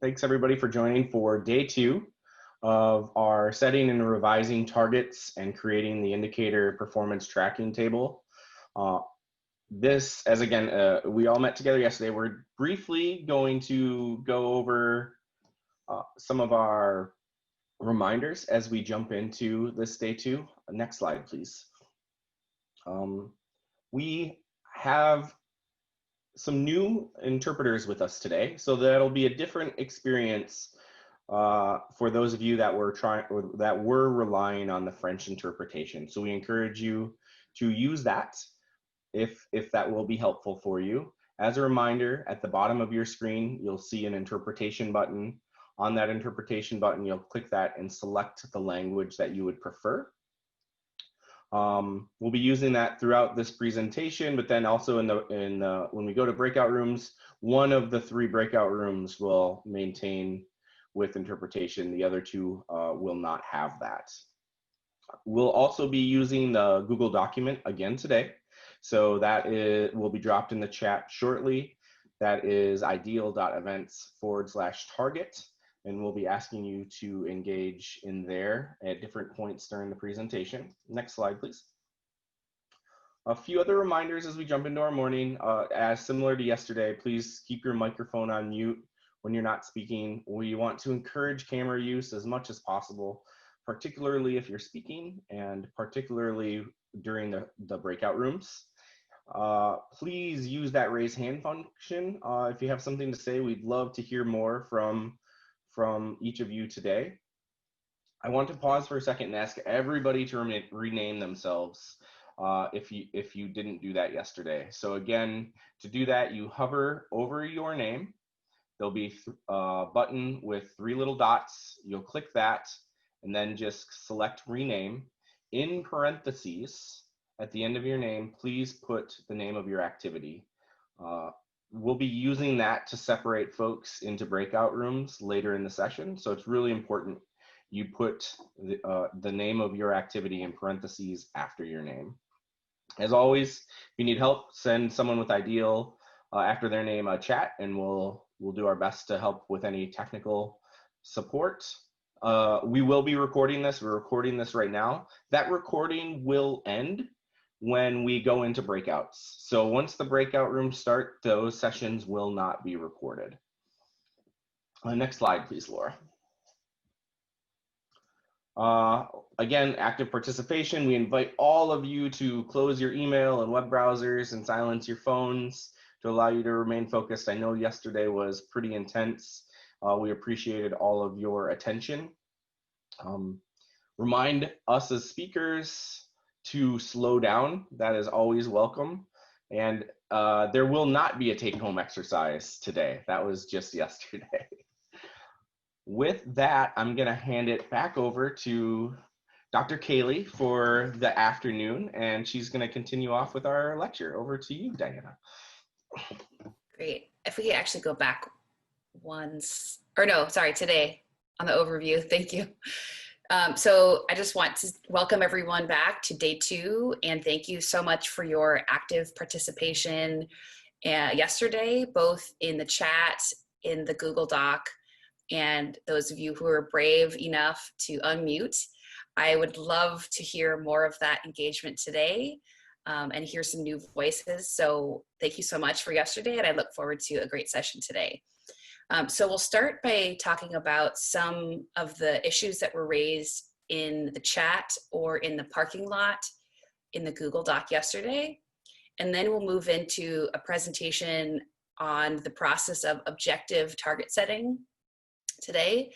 Thanks everybody for joining for day 2 of our setting and revising targets and creating the indicator performance tracking table. This, as again, we all met together yesterday. We're briefly going to go over some of our reminders as we jump into this day 2. Next slide, please. We have some new interpreters with us today, so that'll be a different experience for those of you that were relying on the French interpretation. So we encourage you to use that if that will be helpful for you. As a reminder, at the bottom of your screen, you'll see an interpretation button. On that interpretation button, you'll click that and select the language that you would prefer. We'll be using that throughout this presentation, but then also when we go to breakout rooms, one of the 3 breakout rooms will maintain with interpretation. The other 2 will not have that. We'll also be using the Google document again today. So that will be dropped in the chat shortly. That is ideal.events/target. And we'll be asking you to engage in there at different points during the presentation. Next slide, please. A few other reminders as we jump into our morning. As similar to yesterday, please keep your microphone on mute when you're not speaking. We want to encourage camera use as much as possible, particularly if you're speaking and particularly during the breakout rooms. Please use that raise hand function. If you have something to say, we'd love to hear more from each of you today. I want to pause for a second and ask everybody to rename themselves if you didn't do that yesterday. So again, to do that, you hover over your name. There'll be a button with 3 little dots. You'll click that and then just select rename. In parentheses, at the end of your name, please put the name of your activity. We'll be using that to separate folks into breakout rooms later in the session. So it's really important you put the name of your activity in parentheses after your name. As always, if you need help, send someone with Ideal after their name a chat, and we'll do our best to help with any technical support. We will be recording this. We're recording this right now. That recording will end when we go into breakouts. So once the breakout rooms start, those sessions will not be recorded. Next slide, please, Laura. Again, active participation. We invite all of you to close your email and web browsers and silence your phones to allow you to remain focused. I know yesterday was pretty intense. We appreciated all of your attention. Remind us as speakers to slow down. That is always welcome. And there will not be a take-home exercise today. That was just yesterday. With that, I'm going to hand it back over to Dr. Kaylee for the afternoon, and she's going to continue off with our lecture. Over to you, Diana. Great. If we could actually go back once, or no, sorry, today on the overview. Thank you. So I just want to welcome everyone back to day 2, and thank you so much for your active participation yesterday, both in the chat, in the Google Doc, and those of you who are brave enough to unmute. I would love to hear more of that engagement today and hear some new voices. So thank you so much for yesterday, and I look forward to a great session today. So we'll start by talking about some of the issues that were raised in the chat or in the parking lot in the Google Doc yesterday. And then we'll move into a presentation on the process of objective target setting today,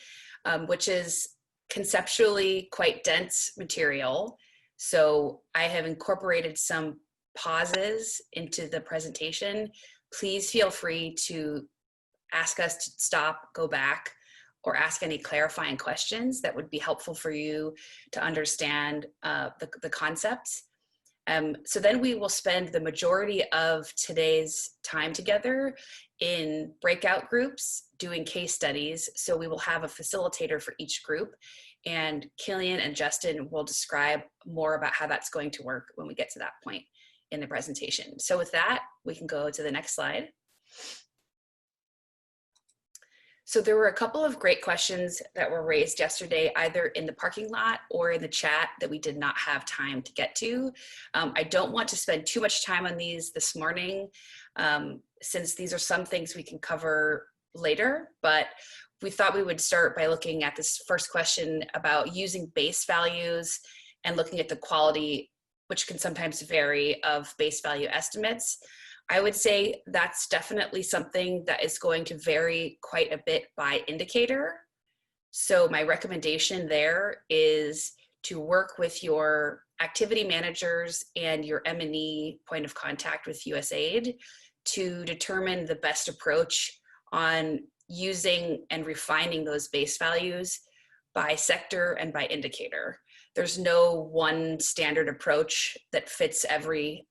which is conceptually quite dense material. So I have incorporated some pauses into the presentation. Please feel free to ask us to stop, go back, or ask any clarifying questions that would be helpful for you to understand the concepts. So then we will spend the majority of today's time together in breakout groups doing case studies. So we will have a facilitator for each group, and Killian and Justin will describe more about how that's going to work when we get to that point in the presentation. So with that, we can go to the next slide. So there were a couple of great questions that were raised yesterday, either in the parking lot or in the chat, that we did not have time to get to. I don't want to spend too much time on these this morning, since these are some things we can cover later, but we thought we would start by looking at this first question about using base values and looking at the quality, which can sometimes vary, of base value estimates. I would say that's definitely something that is going to vary quite a bit by indicator. So my recommendation there is to work with your activity managers and your M&E point of contact with USAID to determine the best approach on using and refining those base values by sector and by indicator. There's no one standard approach that fits every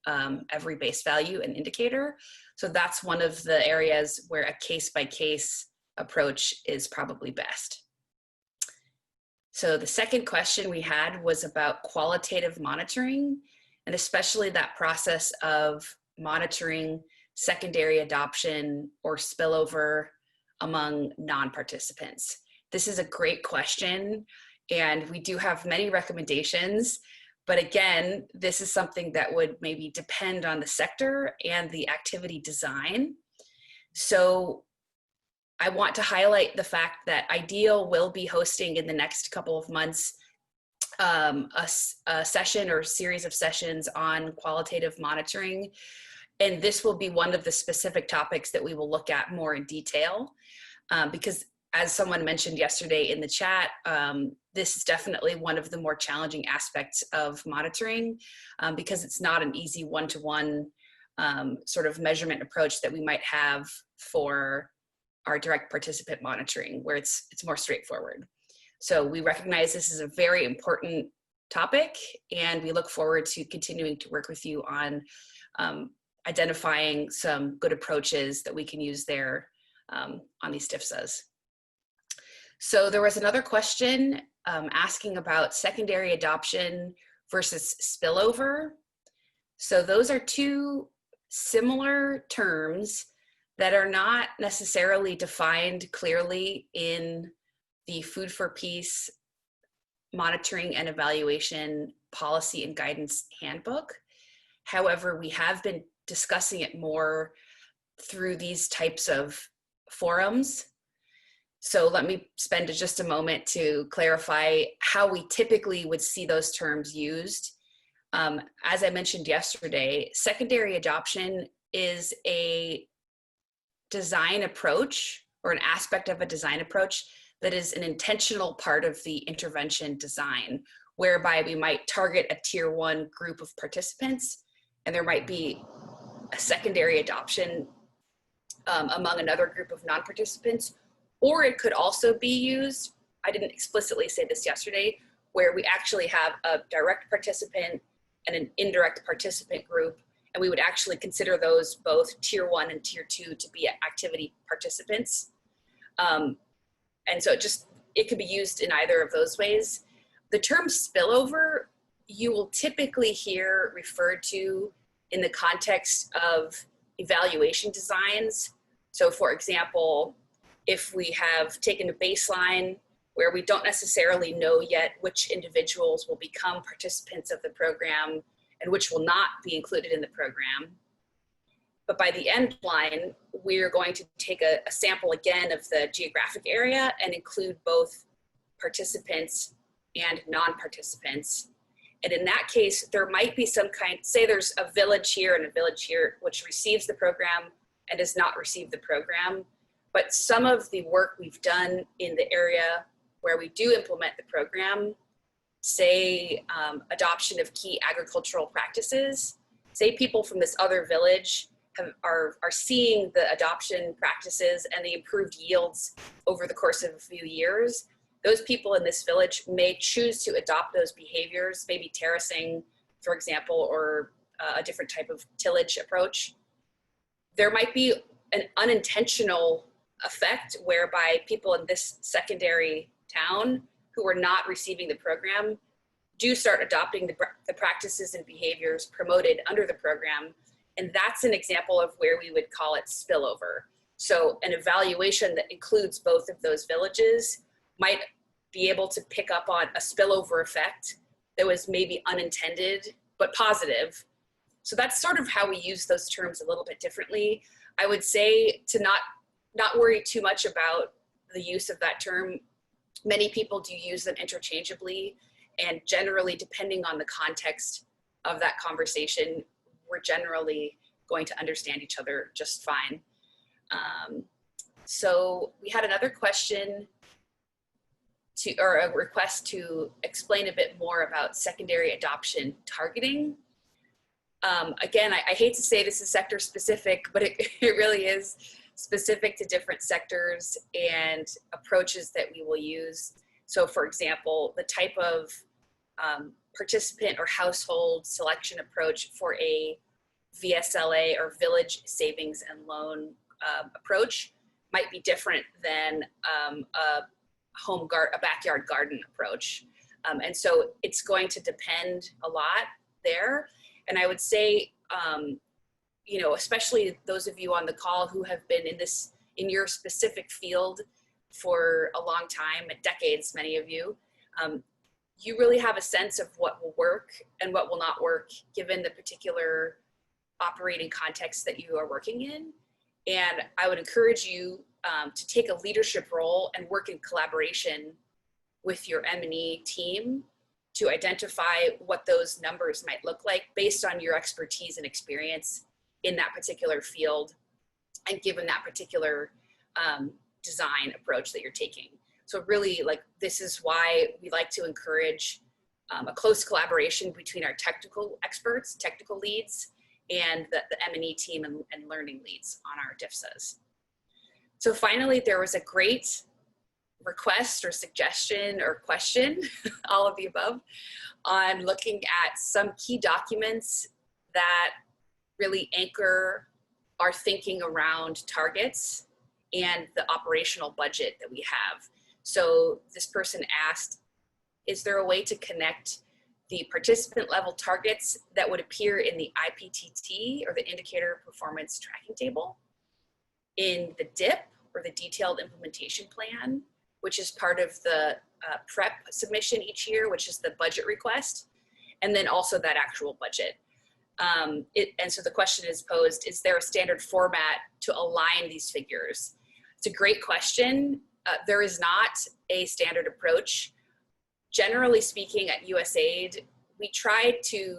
base value and indicator. So that's one of the areas where a case-by-case approach is probably best. So the second question we had was about qualitative monitoring, and especially that process of monitoring secondary adoption or spillover among non-participants. This is a great question, and we do have many recommendations, but again, this is something that would maybe depend on the sector and the activity design. So I want to highlight the fact that IDEAL will be hosting in the next couple of months a session or series of sessions on qualitative monitoring. And this will be one of the specific topics that we will look at more in detail, because as someone mentioned yesterday in the chat, this is definitely one of the more challenging aspects of monitoring, because it's not an easy one-to-one sort of measurement approach that we might have for our direct participant monitoring, where it's more straightforward. So we recognize this is a very important topic, and we look forward to continuing to work with you on identifying some good approaches that we can use there on these DFSAs. So there was another question asking about secondary adoption versus spillover. So those are two similar terms that are not necessarily defined clearly in the Food for Peace Monitoring and Evaluation Policy and Guidance Handbook. However, we have been discussing it more through these types of forums. So let me spend just a moment to clarify how we typically would see those terms used. As I mentioned yesterday, secondary adoption is a design approach, or an aspect of a design approach, that is an intentional part of the intervention design, whereby we might target a tier 1 group of participants, and there might be a secondary adoption among another group of non-participants. Or it could also be used, I didn't explicitly say this yesterday, where we actually have a direct participant and an indirect participant group, and we would actually consider those both tier 1 and tier 2 to be activity participants. And so it could be used in either of those ways. The term spillover, you will typically hear referred to in the context of evaluation designs. So for example, if we have taken a baseline where we don't necessarily know yet which individuals will become participants of the program and which will not be included in the program, but by the end line, we're going to take a sample again of the geographic area and include both participants and non-participants. And in that case, there might be some kind, say there's a village here and a village here which receives the program and does not receive the program. But some of the work we've done in the area where we do implement the program, say adoption of key agricultural practices, say people from this other village are seeing the adoption practices and the improved yields over the course of a few years, those people in this village may choose to adopt those behaviors, maybe terracing, for example, or a different type of tillage approach. There might be an unintentional effect whereby people in this secondary town who are not receiving the program do start adopting the practices and behaviors promoted under the program. And that's an example of where we would call it spillover. So an evaluation that includes both of those villages might be able to pick up on a spillover effect that was maybe unintended, but positive. So that's sort of how we use those terms a little bit differently. I would say to not worry too much about the use of that term. Many people do use them interchangeably, and generally, depending on the context of that conversation, we're generally going to understand each other just fine. So we had another question or a request to explain a bit more about secondary adoption targeting. Again, I hate to say this is sector specific, but it really is specific to different sectors and approaches that we will use. So for example, the type of participant or household selection approach for a VSLA or village savings and loan approach might be different than a backyard garden approach. And so it's going to depend a lot there. And I would say, you know, especially those of you on the call who have been in your specific field for a long time, decades, many of you, you really have a sense of what will work and what will not work given the particular operating context that you are working in. And I would encourage you to take a leadership role and work in collaboration with your M&E team to identify what those numbers might look like based on your expertise and experience in that particular field and given that particular design approach that you're taking. So really, like, this is why we like to encourage a close collaboration between our technical experts, technical leads, and the M&E team and learning leads on our DFSAs. So finally, there was a great request or suggestion or question, all of the above, on looking at some key documents that really anchor our thinking around targets and the operational budget that we have. So this person asked, is there a way to connect the participant level targets that would appear in the IPTT or the indicator performance tracking table in the DIP or the detailed implementation plan, which is part of the prep submission each year, which is the budget request, and then also that actual budget. And so the question is posed, is there a standard format to align these figures? It's a great question. There is not a standard approach. Generally speaking, at USAID, we try to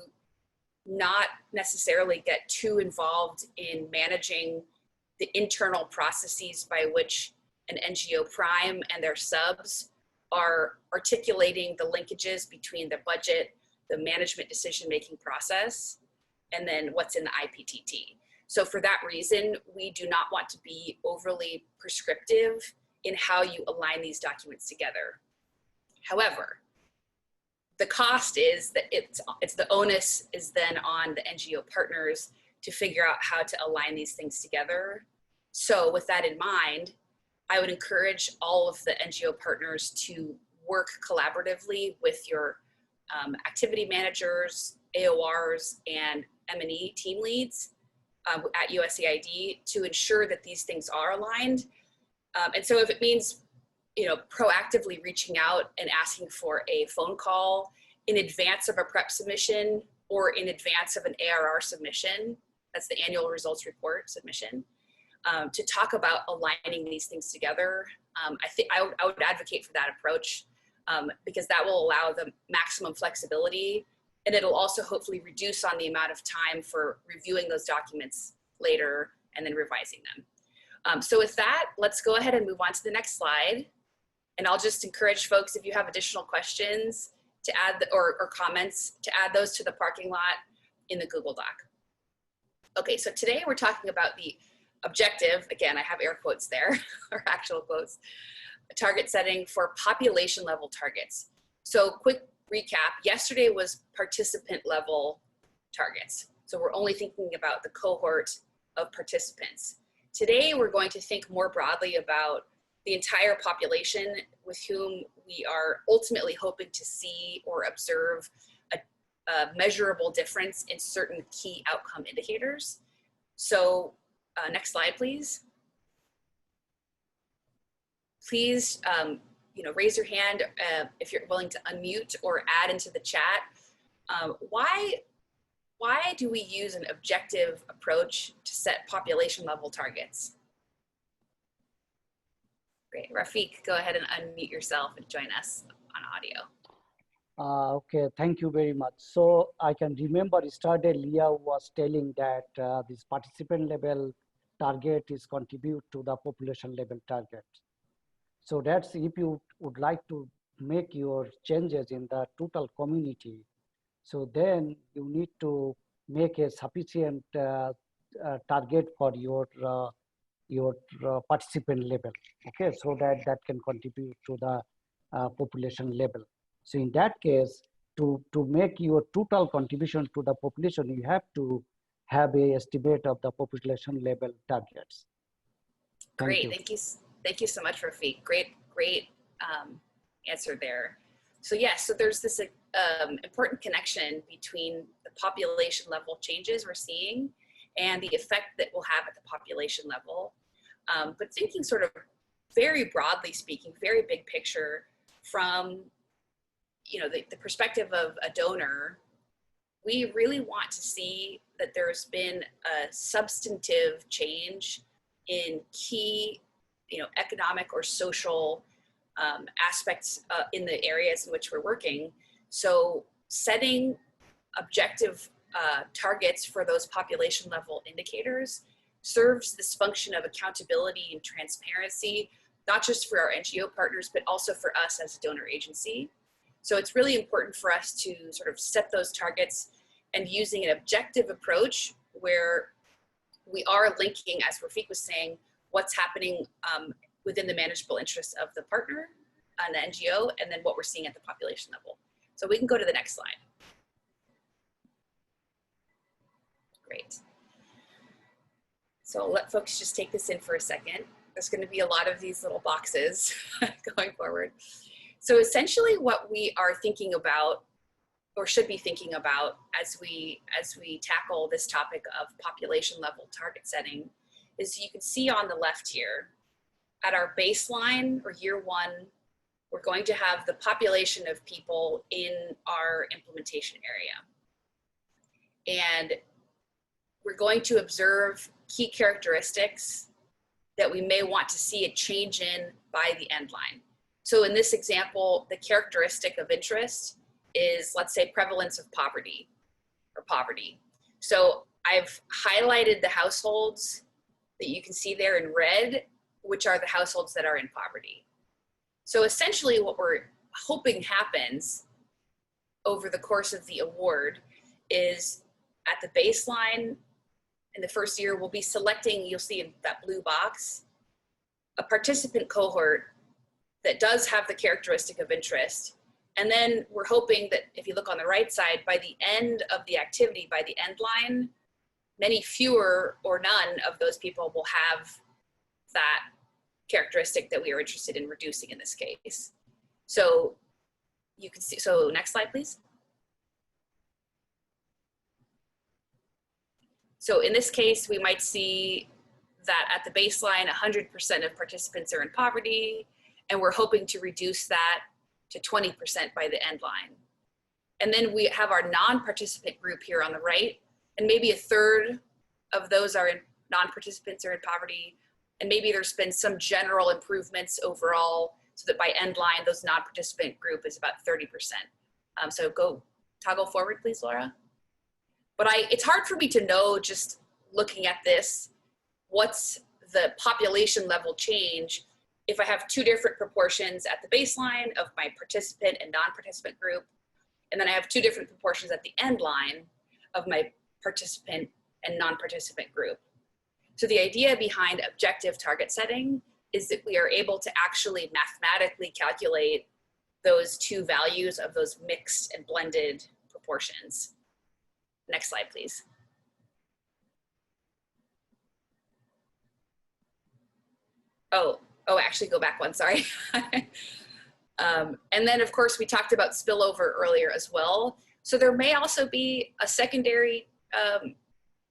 not necessarily get too involved in managing the internal processes by which an NGO prime and their subs are articulating the linkages between the budget, the management decision-making process, and then what's in the IPTT. So for that reason, we do not want to be overly prescriptive in how you align these documents together. However, the cost is that the onus is then on the NGO partners to figure out how to align these things together. So with that in mind, I would encourage all of the NGO partners to work collaboratively with your activity managers, AORs, and M&E team leads at USAID to ensure that these things are aligned. And so if it means, you know, proactively reaching out and asking for a phone call in advance of a prep submission or in advance of an ARR submission, that's the annual results report submission, to talk about aligning these things together, I think I would advocate for that approach because that will allow the maximum flexibility, and it'll also hopefully reduce on the amount of time for reviewing those documents later and then revising them. So with that, let's go ahead and move on to the next slide. And I'll just encourage folks, if you have additional questions to add or comments, to add those to the parking lot in the Google Doc. Okay, so today we're talking about the objective, again, I have air quotes there, or actual quotes, target setting for population level targets. So quick recap, yesterday was participant level targets. So we're only thinking about the cohort of participants. Today, we're going to think more broadly about the entire population with whom we are ultimately hoping to see or observe a measurable difference in certain key outcome indicators. So next slide, please. please, raise your hand if you're willing to unmute or add into the chat. Why do we use an objective approach to set population level targets? Great, Rafiq, go ahead and unmute yourself and join us on audio. Okay, thank you very much. So I can remember yesterday Leah was telling that this participant level target is contribute to the population level target. So that's if you would like to make your changes in the total community, so then you need to make a sufficient target for your participant level, okay, so that can contribute to the population level. So in that case, to make your total contribution to the population, you have to have a estimate of the population level targets. Great, thank you so much, Rafiq. Great answer there. So yes, so there's this important connection between the population level changes we're seeing and the effect that we'll have at the population level. But thinking sort of very broadly speaking, very big picture from the perspective of a donor, we really want to see that there's been a substantive change in key, economic or social aspects in the areas in which we're working. So setting objective targets for those population level indicators serves this function of accountability and transparency, not just for our NGO partners, but also for us as a donor agency. So it's really important for us to sort of set those targets and using an objective approach where we are linking, as Rafiq was saying, what's happening within the manageable interests of the partner and the NGO, and then what we're seeing at the population level. So we can go to the next slide. Great. So I'll let folks just take this in for a second. There's going to be a lot of these little boxes going forward. So essentially what we are thinking about, or should be thinking about as we tackle this topic of population level target setting, is you can see on the left here, at our baseline or year one, we're going to have the population of people in our implementation area. And we're going to observe key characteristics that we may want to see a change in by the end line. So in this example, the characteristic of interest is, let's say, prevalence of poverty or poverty. So I've highlighted the households that you can see there in red, which are the households that are in poverty. So essentially what we're hoping happens over the course of the award is at the baseline in the first year, we'll be selecting, you'll see in that blue box, a participant cohort that does have the characteristic of interest. And then we're hoping that if you look on the right side, by the end of the activity, by the end line, many fewer or none of those people will have that characteristic that we are interested in reducing in this case. So you can see, so next slide, please. So in this case, we might see that at the baseline, 100% of participants are in poverty, and we're hoping to reduce that to 20% by the end line. And then we have our non-participant group here on the right, and maybe a third of those are in non-participants are in poverty, and maybe there's been some general improvements overall, so that by end line, those non-participant group is about 30%. So go toggle forward, please, Laura. But it's hard for me to know, just looking at this, what's the population level change if I have two different proportions at the baseline of my participant and non-participant group, and then I have two different proportions at the end line of my participant and non-participant group. So the idea behind objective target setting is that we are able to actually mathematically calculate those two values of those mixed and blended proportions. Next slide, please. Oh, actually go back one, sorry. And then of course we talked about spillover earlier as well. So there may also be a secondary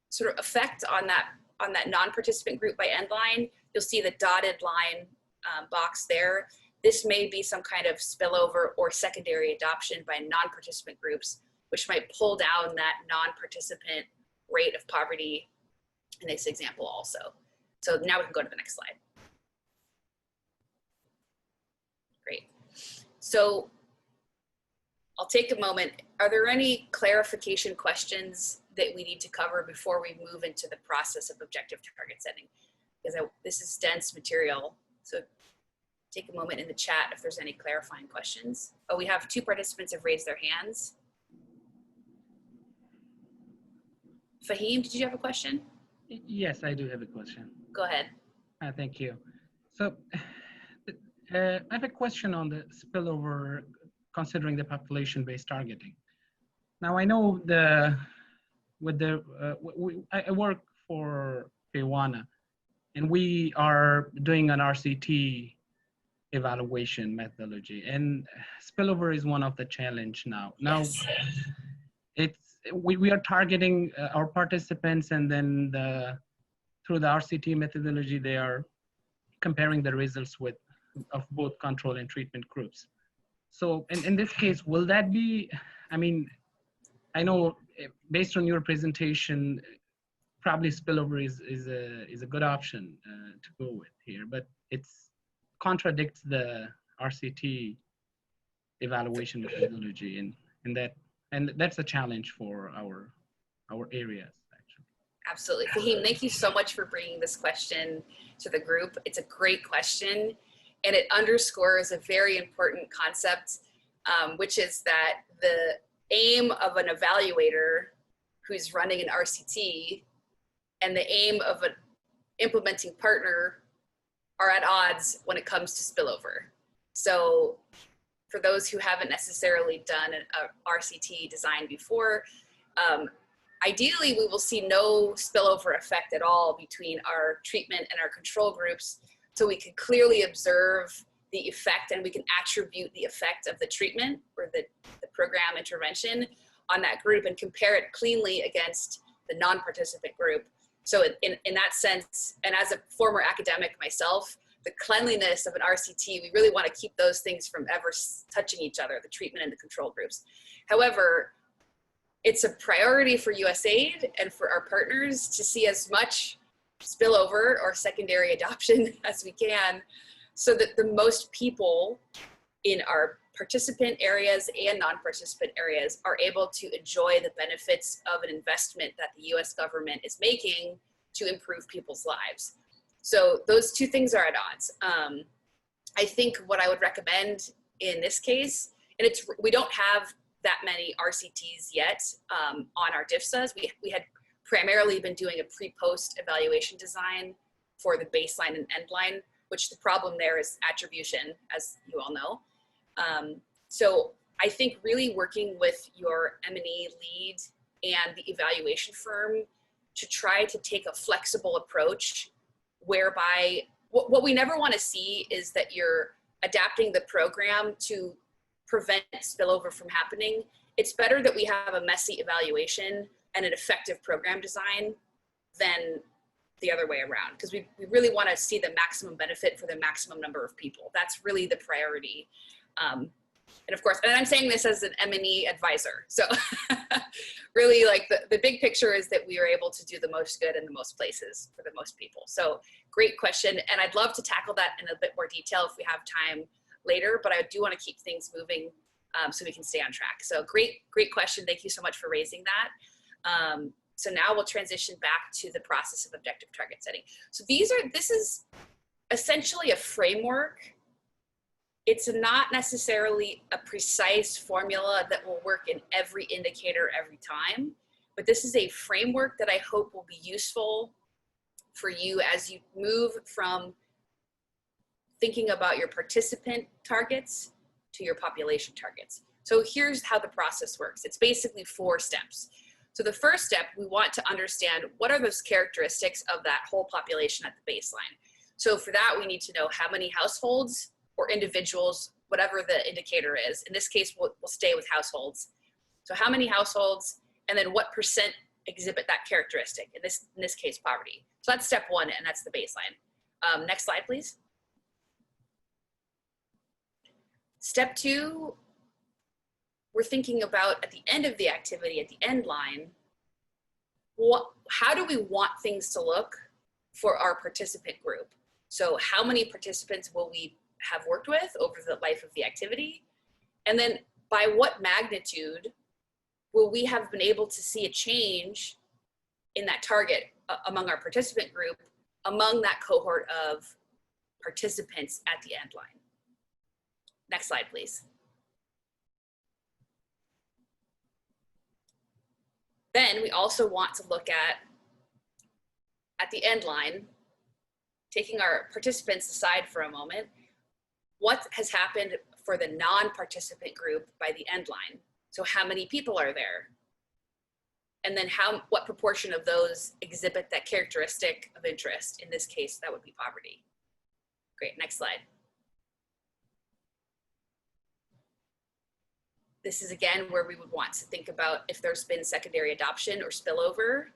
sort of effect on that non-participant group by end line. You'll see the dotted line box there, this may be some kind of spillover or secondary adoption by non-participant groups, which might pull down that non-participant rate of poverty in this example also. So now we can go to the next slide. Great. So I'll take a moment. Are there any clarification questions that we need to cover before we move into the process of objective target setting? Because this is dense material. So take a moment in the chat if there's any clarifying questions. Oh, we have 2 participants have raised their hands. Fahim, did you have a question? Yes, I do have a question. Go ahead. Thank you. So I have a question on the spillover considering the population-based targeting. Now I know I work for Pewana, and we are doing an RCT evaluation methodology, and spillover is one of the challenge now. Yes. We are targeting our participants, and then through the RCT methodology, they are comparing the results of both control and treatment groups. So in this case, will that be, I mean, I know based on your presentation, probably spillover is a good option to go with here, but it contradicts the RCT evaluation methodology, and that's a challenge for our areas, actually. Absolutely. Fahim, thank you so much for bringing this question to the group. It's a great question, and it underscores a very important concept, which is that the aim of an evaluator who's running an RCT and the aim of an implementing partner are at odds when it comes to spillover. So for those who haven't necessarily done an RCT design before, ideally we will see no spillover effect at all between our treatment and our control groups, so we can clearly observe the effect and we can attribute the effect of the treatment or the program intervention on that group and compare it cleanly against the non-participant group. So in that sense, and as a former academic myself, the cleanliness of an RCT, we really want to keep those things from ever touching each other, the treatment and the control groups. However, it's a priority for USAID and for our partners to see as much spillover or secondary adoption as we can, so that the most people in our participant areas and non-participant areas are able to enjoy the benefits of an investment that the US government is making to improve people's lives. So those two things are at odds. I think what I would recommend in this case, and we don't have that many RCTs yet on our DFSAs. We had primarily been doing a pre-post evaluation design for the baseline and endline, which the problem there is attribution, as you all know. So I think really working with your M&E lead and the evaluation firm to try to take a flexible approach whereby what we never want to see is that you're adapting the program to prevent spillover from happening. It's better that we have a messy evaluation and an effective program design than the other way around, because we really want to see the maximum benefit for the maximum number of people. That's really the priority. And of course, and I'm saying this as an M&E advisor. So really like the big picture is that we are able to do the most good in the most places for the most people. So great question. And I'd love to tackle that in a bit more detail if we have time later, but I do want to keep things moving so we can stay on track. So great question. Thank you so much for raising that. So now we'll transition back to the process of objective target setting. So this is essentially a framework. It's not necessarily a precise formula that will work in every indicator every time, but this is a framework that I hope will be useful for you as you move from thinking about your participant targets to your population targets. So here's how the process works. It's basically 4 steps. So the first step, we want to understand what are those characteristics of that whole population at the baseline. So for that, we need to know how many households or individuals, whatever the indicator is. In this case, we'll stay with households. So how many households, and then what % exhibit that characteristic, in this case, poverty. So that's step 1, and that's the baseline. Next slide, please. Step 2, we're thinking about at the end of the activity, at the end line, how do we want things to look for our participant group? So how many participants will we have worked with over the life of the activity? And then by what magnitude will we have been able to see a change in that target among our participant group, among that cohort of participants at the end line? Next slide, please. Then we also want to look at the end line, taking our participants aside for a moment, what has happened for the non-participant group by the end line? So how many people are there? And then what proportion of those exhibit that characteristic of interest? In this case, that would be poverty. Great, next slide. This is again where we would want to think about if there's been secondary adoption or spillover.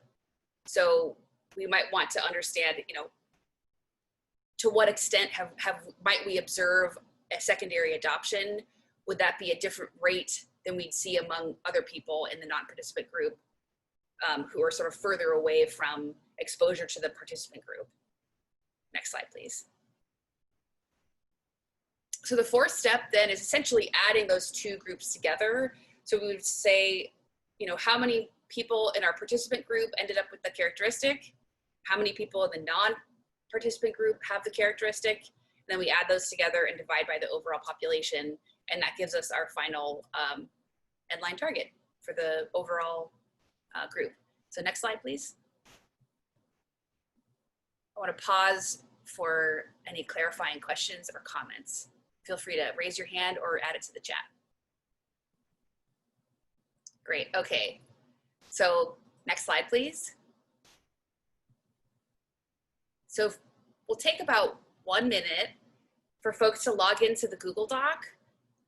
So we might want to understand, to what extent might we observe a secondary adoption? Would that be a different rate than we'd see among other people in the non-participant group who are sort of further away from exposure to the participant group? Next slide, please. So the fourth step then is essentially adding those two groups together. So we would say, how many people in our participant group ended up with the characteristic? How many people in the non-participant group have the characteristic? And then we add those together and divide by the overall population. And that gives us our final end line target for the overall group. So next slide, please. I want to pause for any clarifying questions or comments. Feel free to raise your hand or add it to the chat. Great, okay. So next slide, please. So we'll take about 1 minute for folks to log into the Google Doc.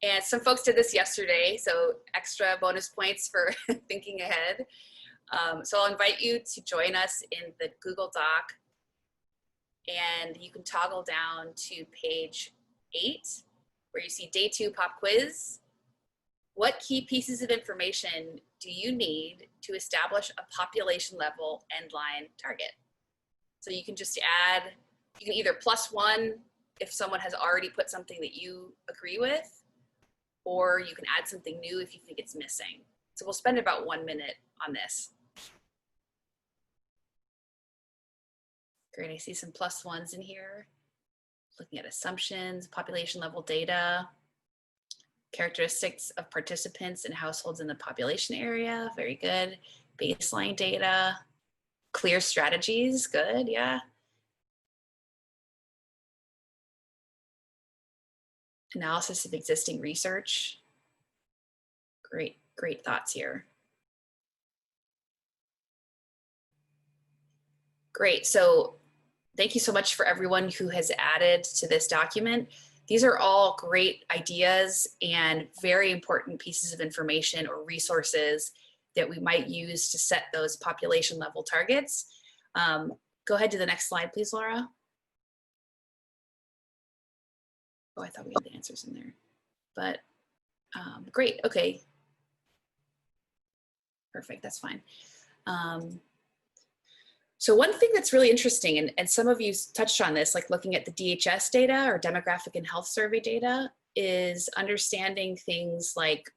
And some folks did this yesterday, so extra bonus points for thinking ahead. So I'll invite you to join us in the Google Doc, and you can toggle down to page 8, where you see day 2 pop quiz. What key pieces of information do you need to establish a population level end line target? So you can just add, you can either +1 if someone has already put something that you agree with, or you can add something new if you think it's missing. So we'll spend about 1 minute on this. Great, I see some +1s in here. Looking at assumptions, population level data, characteristics of participants and households in the population area, very good. Baseline data, clear strategies, good, yeah. Analysis of existing research. Great, great thoughts here. Great, so thank you so much for everyone who has added to this document. These are all great ideas and very important pieces of information or resources that we might use to set those population level targets. Go ahead to the next slide, please, Laura. Oh, I thought we had the answers in there, but great, okay. Perfect, that's fine. So one thing that's really interesting, and some of you touched on this, like looking at the DHS data or demographic and health survey data, is understanding things like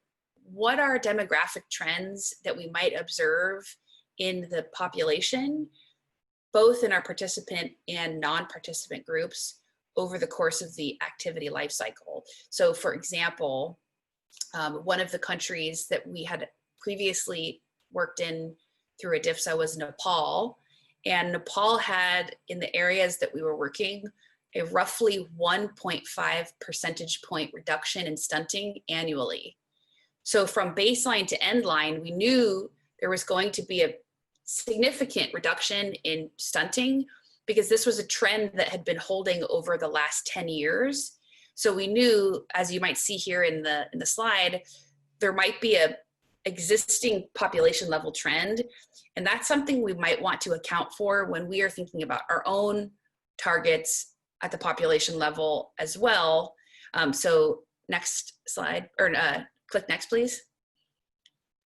what are demographic trends that we might observe in the population, both in our participant and non-participant groups over the course of the activity life cycle. So for example, one of the countries that we had previously worked in through a DFSA was Nepal. And Nepal had, in the areas that we were working, a roughly 1.5 percentage point reduction in stunting annually. So from baseline to end line, we knew there was going to be a significant reduction in stunting because this was a trend that had been holding over the last 10 years. So we knew, as you might see here in the slide, there might be a existing population level trend. And that's something we might want to account for when we are thinking about our own targets at the population level as well. So next slide, or click next, please.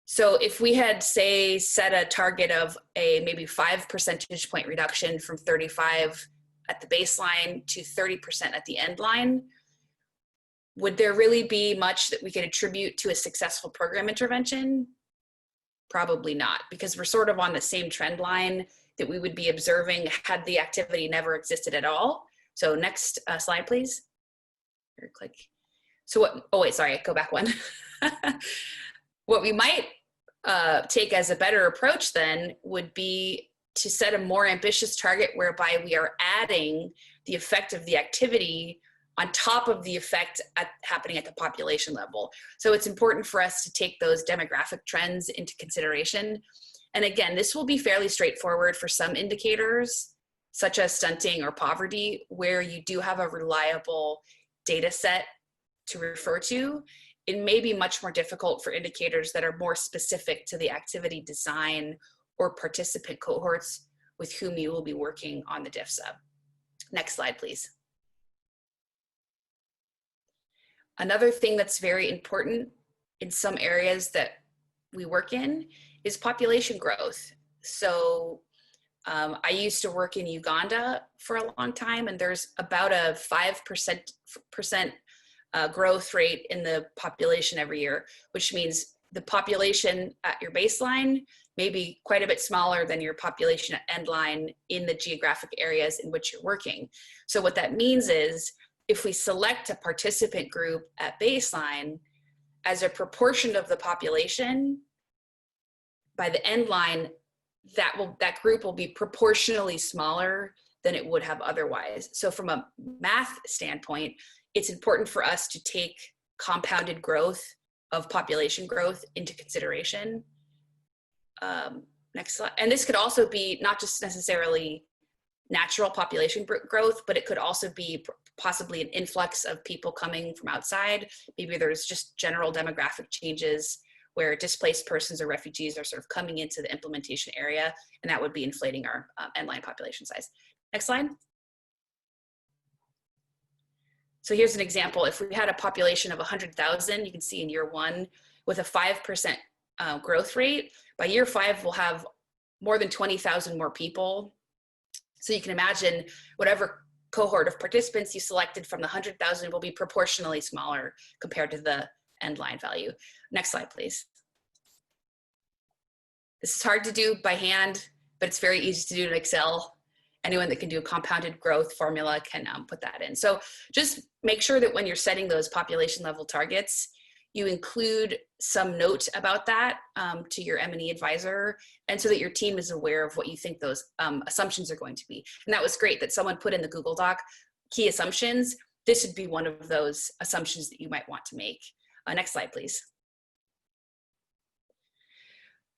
So if we had, say, set a target of a maybe 5 percentage point reduction from 35 at the baseline to 30% at the end line, would there really be much that we could attribute to a successful program intervention? Probably not, because we're sort of on the same trend line that we would be observing had the activity never existed at all. So next slide, please. Here, click. So what, oh wait, sorry, go back one. What we might take as a better approach then would be to set a more ambitious target whereby we are adding the effect of the activity on top of the effect happening at the population level. So it's important for us to take those demographic trends into consideration. And again, this will be fairly straightforward for some indicators, such as stunting or poverty, where you do have a reliable data set to refer to. It may be much more difficult for indicators that are more specific to the activity design or participant cohorts with whom you will be working on the DFSA. Next slide, please. Another thing that's very important in some areas that we work in is population growth. So I used to work in Uganda for a long time, and there's about a 5% growth rate in the population every year, which means the population at your baseline may be quite a bit smaller than your population at end line in the geographic areas in which you're working. So what that means is, if we select a participant group at baseline as a proportion of the population, by the end line, that group will be proportionally smaller than it would have otherwise. So from a math standpoint, it's important for us to take compounded growth of population growth into consideration. Next slide. And this could also be not just necessarily natural population growth, but it could also be possibly an influx of people coming from outside. Maybe there's just general demographic changes where displaced persons or refugees are sort of coming into the implementation area, and that would be inflating our end-line population size. Next slide. So here's an example. If we had a population of 100,000, you can see in year one, with a 5% growth rate, by year 5, we'll have more than 20,000 more people. So you can imagine whatever cohort of participants you selected from the 100,000 will be proportionally smaller compared to the end line value. Next slide, please. This is hard to do by hand, but it's very easy to do in Excel. Anyone that can do a compounded growth formula can put that in. So just make sure that when you're setting those population level targets, you include some note about that to your M&E advisor, and so that your team is aware of what you think those assumptions are going to be. And that was great that someone put in the Google Doc key assumptions. This would be one of those assumptions that you might want to make. Next slide, please.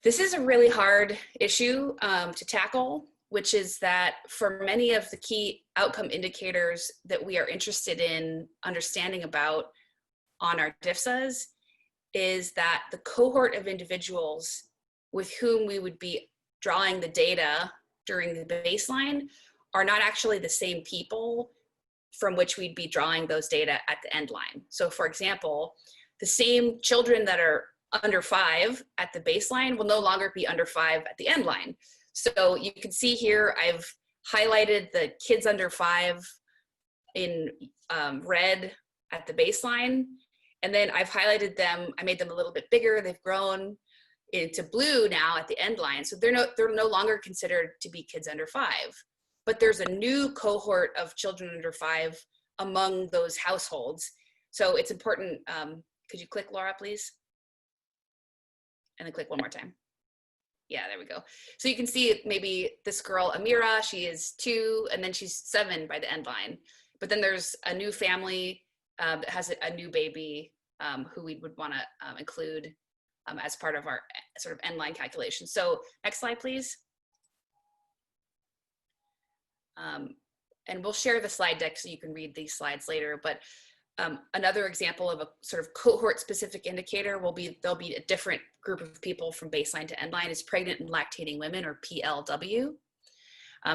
This is a really hard issue to tackle, which is that for many of the key outcome indicators that we are interested in understanding about on our DFSAs is that the cohort of individuals with whom we would be drawing the data during the baseline are not actually the same people from which we'd be drawing those data at the end line. So for example, the same children that are under 5 at the baseline will no longer be under 5 at the end line. So you can see here, I've highlighted the kids under 5 in red at the baseline. And then I've highlighted them, I made them a little bit bigger. They've grown into blue now at the end line. So they're no longer considered to be kids under 5. But there's a new cohort of children under 5 among those households. So it's important, could you click, Laura, please? And then click one more time. Yeah, there we go. So you can see maybe this girl, Amira, she is 2, and then she's 7 by the end line. But then there's a new family that has a new baby who we would want to include as part of our sort of end line calculation. So next slide, please. And we'll share the slide deck so you can read these slides later. But another example of a sort of cohort specific indicator will be, there'll be a different group of people from baseline to end line is pregnant and lactating women, or PLW.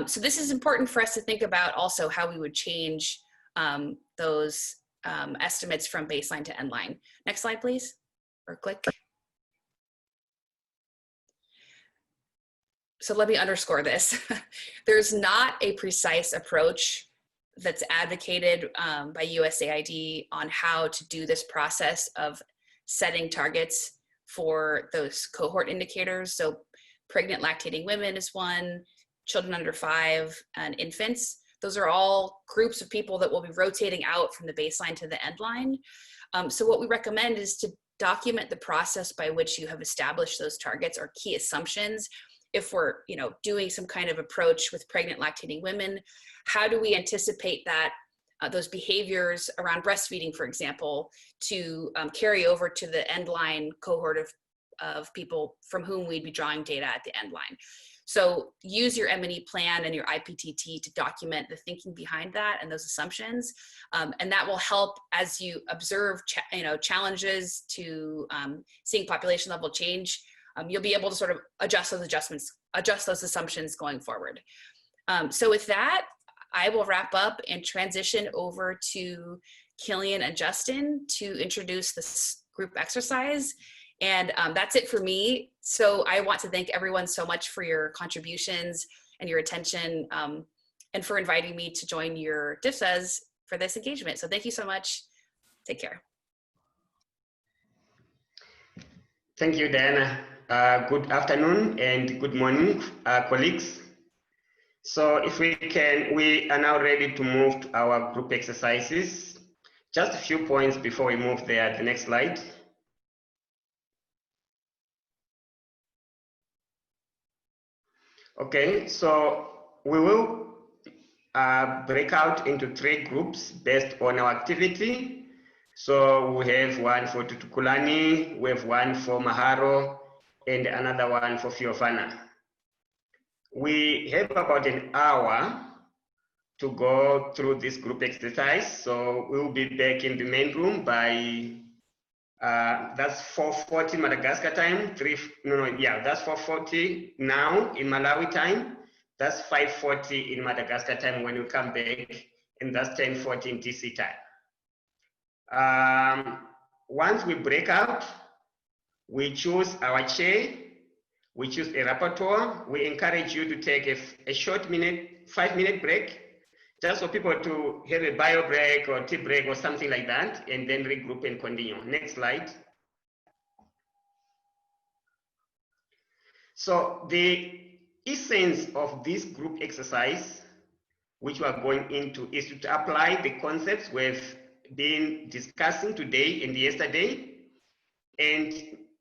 So this is important for us to think about also how we would change those estimates from baseline to end line. Next slide, please, or click. So let me underscore this. There's not a precise approach that's advocated by USAID on how to do this process of setting targets for those cohort indicators. So pregnant lactating women is one, children under 5, and infants. Those are all groups of people that will be rotating out from the baseline to the end line. So what we recommend is to document the process by which you have established those targets or key assumptions. If we're doing some kind of approach with pregnant lactating women, how do we anticipate that those behaviors around breastfeeding, for example, to carry over to the end line cohort of people from whom we'd be drawing data at the end line. So use your M&E plan and your IPTT to document the thinking behind that and those assumptions. And that will help as you observe challenges to seeing population level change. You'll be able to sort of adjust those assumptions going forward. So with that, I will wrap up and transition over to Killian and Justin to introduce this group exercise. And that's it for me. So I want to thank everyone so much for your contributions and your attention and for inviting me to join your DFSAs for this engagement. So thank you so much. Take care. Thank you, Diana. Good afternoon and good morning, colleagues. So if we can, we are now ready to move to our group exercises. Just a few points before we move there. The next slide. Okay, so we will break out into 3 groups based on our activity. So we have one for Tutukulani, we have one for Maharo, and another one for Fiofana. We have about an hour to go through this group exercise. So we'll be back in the main room by, that's 4:40 Madagascar time, that's 4:40 now in Malawi time. That's 5:40 in Madagascar time when we come back, and that's 10:40 in TC time. Once we break out, we choose our chair, we choose a rapporteur. We encourage you to take a short 5-minute break, just for people to have a bio break or tea break or something like that, and then regroup and continue. Next slide. So the essence of this group exercise, which we are going into, is to apply the concepts we've been discussing today and yesterday, and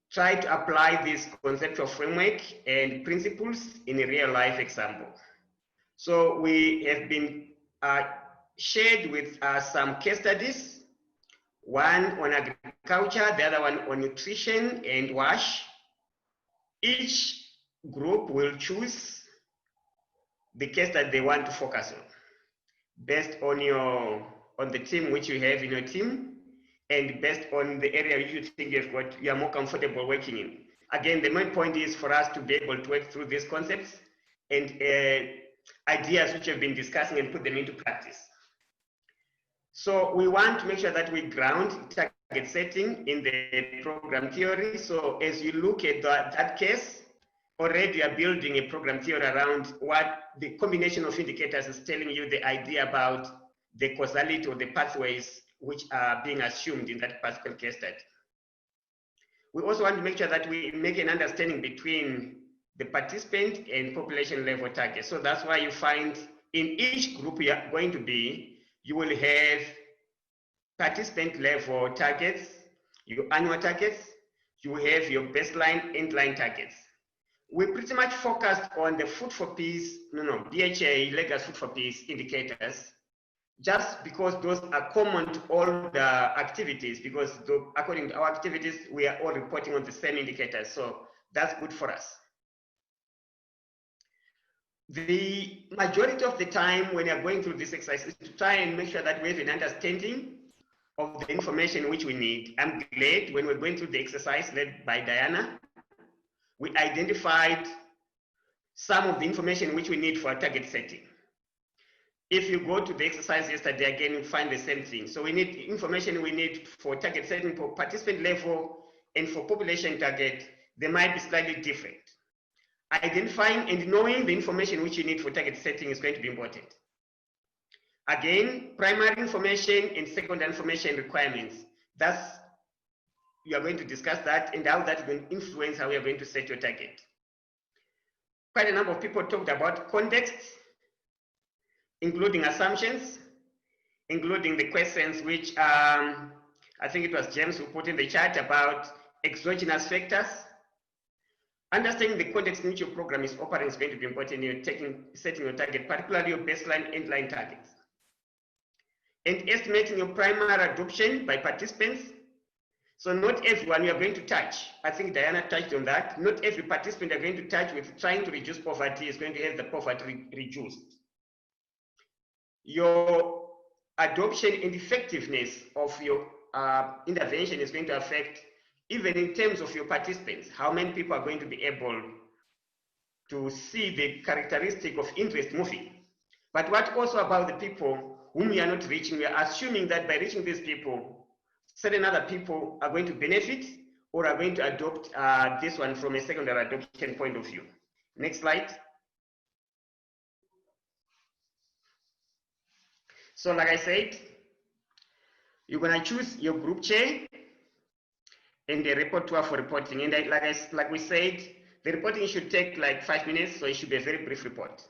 try to apply this conceptual framework and principles in a real life example. So we have been shared with some case studies, one on agriculture, the other one on nutrition and WASH. Each group will choose the case that they want to focus on based on the team which you have in your team, and based on the area you think you are more comfortable working in. Again, the main point is for us to be able to work through these concepts and ideas which we've been discussing and put them into practice. So we want to make sure that we ground target setting in the program theory. So as you look at that case, already you are building a program theory around what the combination of indicators is telling you, the idea about the causality or the pathways which are being assumed in that particular case study. We also want to make sure that we make an understanding between the participant and population level targets. So that's why you find in each group you are going to be, you will have participant level targets, your annual targets, you will have your baseline endline targets. We pretty much focused on the food for peace, DHA, legacy food for peace indicators, just because those are common to all the activities, because according to our activities, we are all reporting on the same indicators. So that's good for us. The majority of the time when you're going through this exercise is to try and make sure that we have an understanding of the information which we need. I'm glad when we're going through the exercise led by Diana, we identified some of the information which we need for our target setting. If you go to the exercise yesterday, again, you find the same thing. So we need information we need for target setting for participant level and for population target. They might be slightly different. Identifying and knowing the information which you need for target setting is going to be important. Again, primary information and secondary information requirements. You are going to discuss that and how that will influence how you are going to set your target. Quite a number of people talked about context, including assumptions, including the questions which I think it was James who put in the chat about exogenous factors. Understanding the context in which your program is operating is going to be important in setting your target, particularly your baseline endline targets. And estimating your primary adoption by participants. So not everyone you are going to touch. I think Diana touched on that. Not every participant you are going to touch with trying to reduce poverty is going to have the poverty reduced. Your adoption and effectiveness of your intervention is going to affect, even in terms of your participants, how many people are going to be able to see the characteristic of interest moving. But what also about the people whom we are not reaching? We are assuming that by reaching these people, certain other people are going to benefit or are going to adopt this one from a secondary adoption point of view. Next slide. So like I said, you're going to choose your group chair and the rapporteur for reporting. And like we said, the reporting should take like 5 minutes, so it should be a very brief report.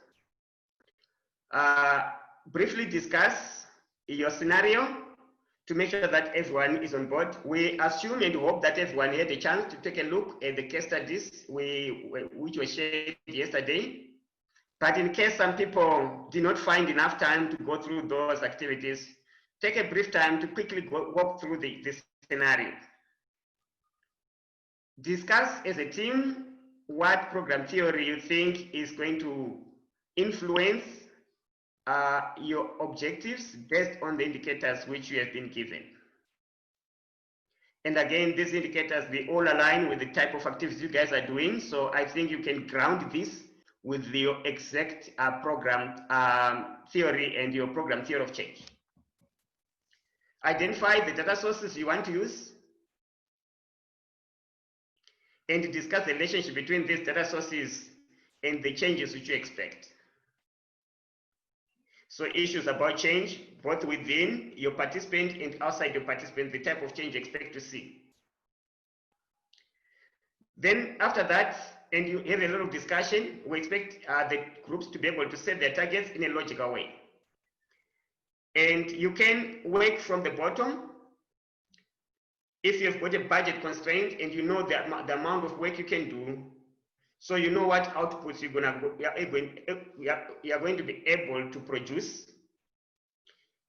Briefly discuss your scenario to make sure that everyone is on board. We assume and hope that everyone had a chance to take a look at the case studies which were shared yesterday. But in case some people did not find enough time to go through those activities, take a brief time to quickly walk through the scenario. Discuss as a team what program theory you think is going to influence your objectives based on the indicators which you have been given. And again, these indicators, they all align with the type of activities you guys are doing. So I think you can ground this with your exact program theory and your program theory of change. Identify the data sources you want to use and discuss the relationship between these data sources and the changes which you expect. So issues about change, both within your participant and outside your participant, the type of change you expect to see. Then after that, and you have a lot of discussion, we expect the groups to be able to set their targets in a logical way. And you can work from the bottom. If you've got a budget constraint and you know the amount of work you can do, so you know what outputs you are going to be able to produce,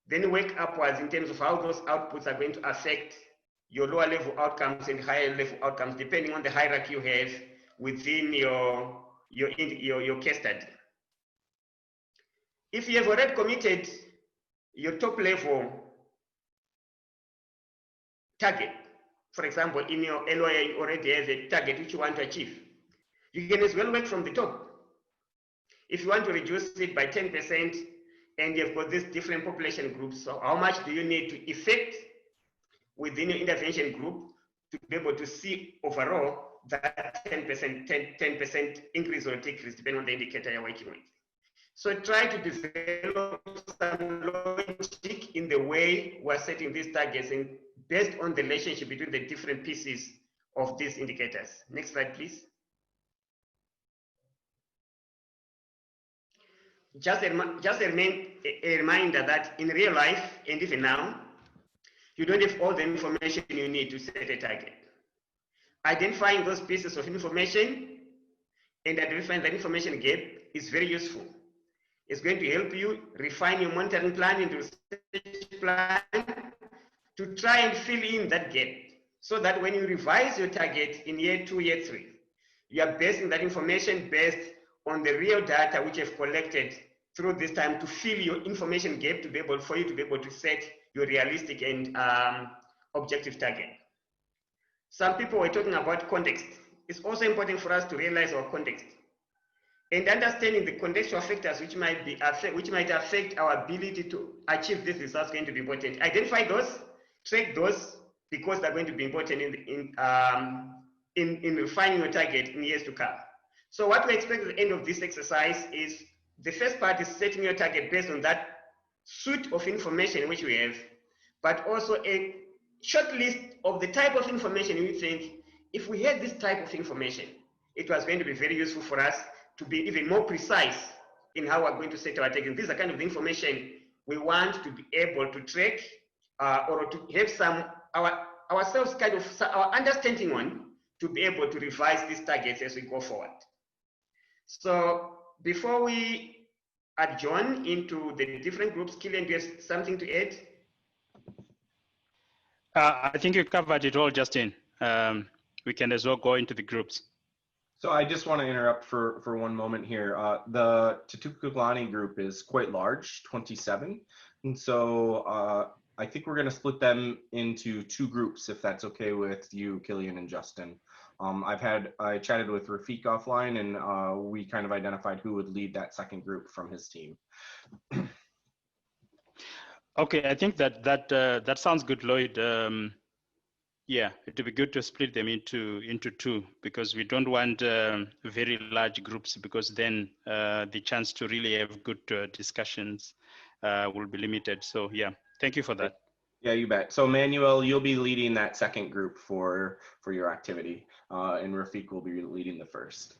then work upwards in terms of how those outputs are going to affect your lower level outcomes and higher level outcomes, depending on the hierarchy you have within your case study. If you have already committed your top level target, for example, in your LOA, you already have a target which you want to achieve. You can as well work from the top. If you want to reduce it by 10% and you've got these different population groups, so how much do you need to effect within your intervention group to be able to see overall that 10% increase or decrease depending on the indicator you're working with. So try to develop some logic in the way we're setting these targets and based on the relationship between the different pieces of these indicators. Next slide, please. Just a reminder that in real life and even now, you don't have all the information you need to set a target. Identifying those pieces of information and identifying the information gap is very useful. It's going to help you refine your monitoring plan into research plan to try and fill in that gap so that when you revise your target in year 2, year 3, you are basing that information based on the real data which you've collected through this time to fill your information gap to be able for you to be able to set your realistic and objective target. Some people were talking about context. It's also important for us to realize our context. and understanding the contextual factors which might affect our ability to achieve these results going to be important. Identify those, track those, because they're going to be important in refining your target in years to come. So what we expect at the end of this exercise is the first part is setting your target based on that suite of information which we have, but also a short list of the type of information we think, if we had this type of information, it was going to be very useful for us to be even more precise in how we're going to set our target. These are kind of the information we want to be able to track or to have some ourselves kind of our understanding on to be able to revise these targets as we go forward. So before we adjourn into the different groups, Killian, do you have something to add? I think you covered it all, Justin. We can as well go into the groups. So I just want to interrupt for one moment here. The Tutukulani group is quite large, 27. And so I think we're going to split them into two groups, if that's okay with you, Killian and Justin. I chatted with Rafik offline, and we kind of identified who would lead that second group from his team. Okay, I think that sounds good, Lloyd. Yeah, it would be good to split them into two, because we don't want very large groups, because then the chance to really have good discussions will be limited. So yeah, thank you for that. Yeah, you bet. So Manuel, you'll be leading that second group for your activity, and Rafik will be leading the first.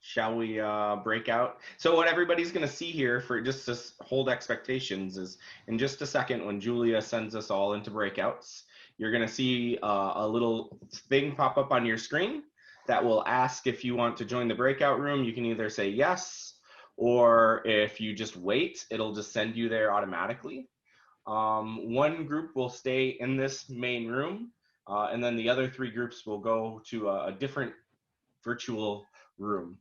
Shall we break out? So what everybody's going to see here, for just to hold expectations, is in just a second when Julia sends us all into breakouts, you're going to see a little thing pop up on your screen that will ask if you want to join the breakout room. You can either say yes, or if you just wait, it'll just send you there automatically. One group will stay in this main room, and then the other three groups will go to a different virtual room.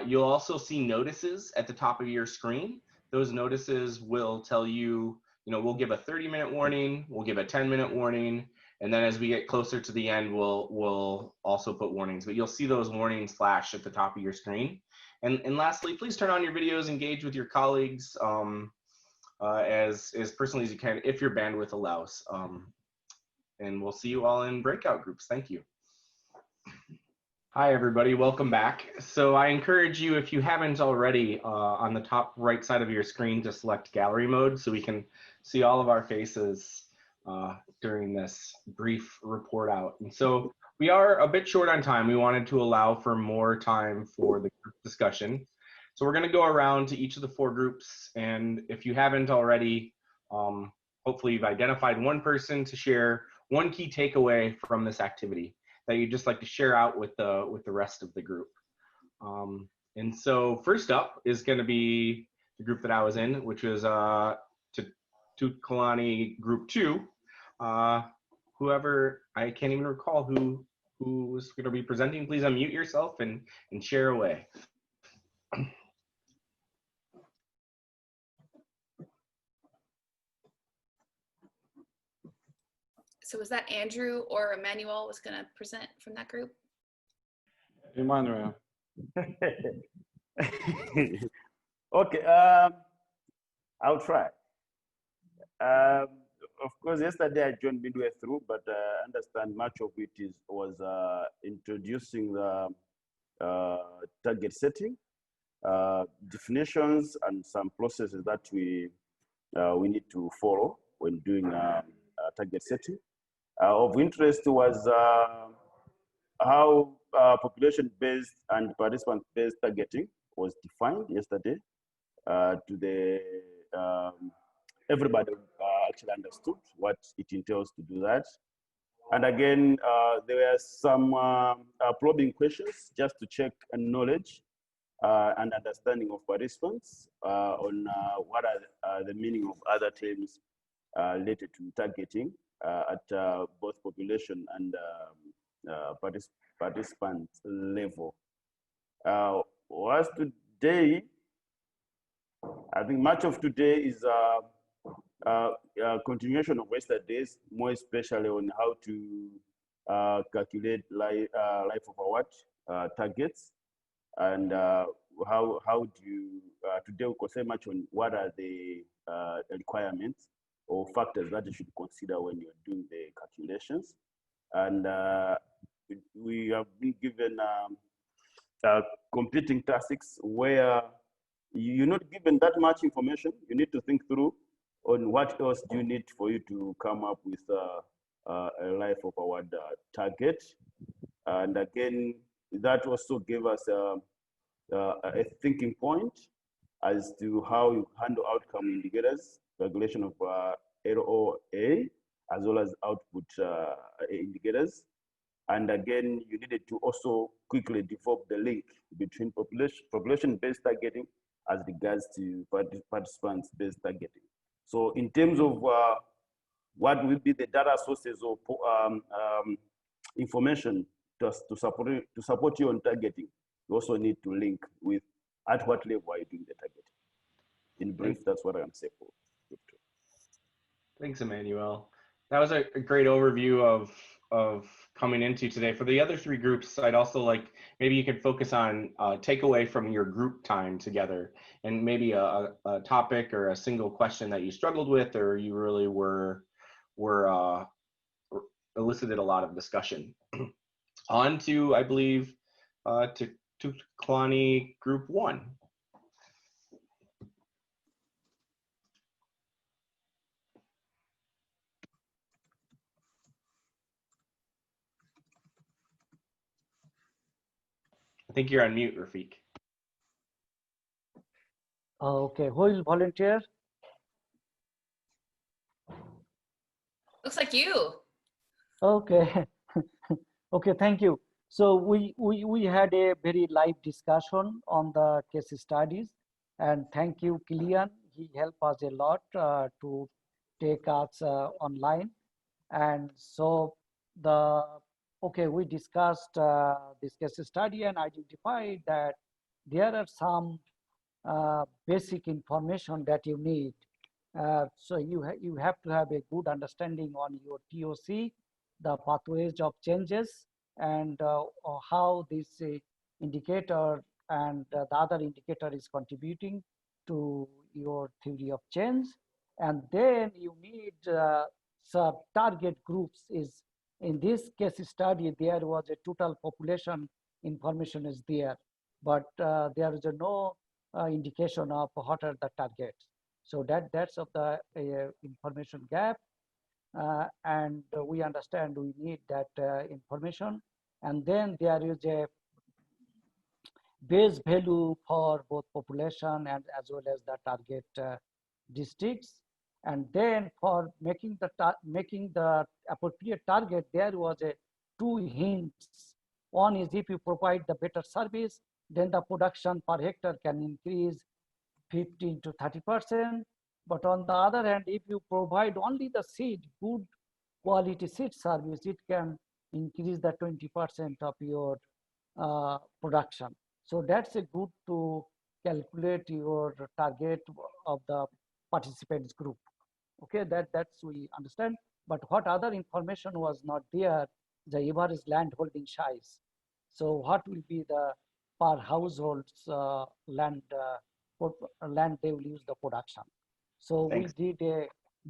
You'll also see notices at the top of your screen. Those notices will tell you, we'll give a 30-minute warning, we'll give a 10-minute warning, and then as we get closer to the end, we'll also put warnings. But you'll see those warnings flash at the top of your screen. And lastly, please turn on your videos, engage with your colleagues as personally as you can, if your bandwidth allows. And we'll see you all in breakout groups. Thank you. Hi, everybody. Welcome back. So I encourage you, if you haven't already, on the top right side of your screen, to select gallery mode so we can see all of our faces during this brief report out. And so we are a bit short on time. We wanted to allow for more time for the group discussion. So we're going to go around to each of the four groups. And if you haven't already, hopefully you've identified one person to share one key takeaway from this activity that you'd just like to share out with the rest of the group. And so first up is going to be the group that I was in, which was Tutukulani Group 2. Whoever, I can't even recall who was going to be presenting. Please unmute yourself and share away. So was that Andrew or Emmanuel was going to present from that group? Emmanuel. Okay, I'll try. Of course, yesterday I joined midway through, but I understand much of it was introducing the target setting, definitions, and some processes that we need to follow when doing target setting. Of interest was how population-based and participant-based targeting was defined yesterday. Everybody actually understood what it entails to do that. And again, there were some probing questions just to check knowledge and understanding of participants on what are the meaning of other terms related to targeting at both population and participant level. Was today, I think much of today is continuation of yesterday's, more especially on how to calculate life of award targets, and how do you today we concentrate much on what are the requirements or factors that you should consider when you're doing the calculations. And we have been given completing tasks where you're not given that much information. You need to think through on what else do you need for you to come up with a life of award target. And again, that also gave us a thinking point as to how you handle outcome indicators, regulation of ROA, as well as output indicators. And again, you needed to also quickly develop the link between population-based targeting as regards to participants-based targeting. So in terms of what will be the data sources of information to support you on targeting, you also need to link with at what level are you doing the targeting. In brief, that's what I'm saying for group 2. Thanks, Emmanuel. That was a great overview of coming into today. For the other 3 groups, I'd also like, maybe you could focus on takeaway from your group time together, and maybe a topic or a single question that you struggled with, or you really were elicited a lot of discussion. On to, I believe, to Kalani Group 1. I think you're on mute, Rafiq. Okay, who will volunteer? Looks like you. Okay, okay, thank you. So we had a very live discussion on the case studies, and thank you, Kilian. He helped us a lot to take us online. And so we discussed this case study and identified that there are some basic information that you need. So you have to have a good understanding on your TOC, the pathways of changes, and how this indicator and the other indicator is contributing to your theory of change. And then you need some target groups. Is in this case study, there was a total population information is there, but there is no indication of what are the targets. So that's of the information gap. And we understand we need that information. And then there is a base value for both population and as well as the target districts. And then for making the appropriate target, there was a 2 hints. One is if you provide the better service, then the production per hectare can increase 15 to 30%. But on the other hand, if you provide only the seed, good quality seed service, it can increase the 20% of your production. So that's a good to calculate your target of the participants group. Okay, that's we understand. But what other information was not there, the average land holding size. So what will be the per households land they will use the production. So Thanks. we did a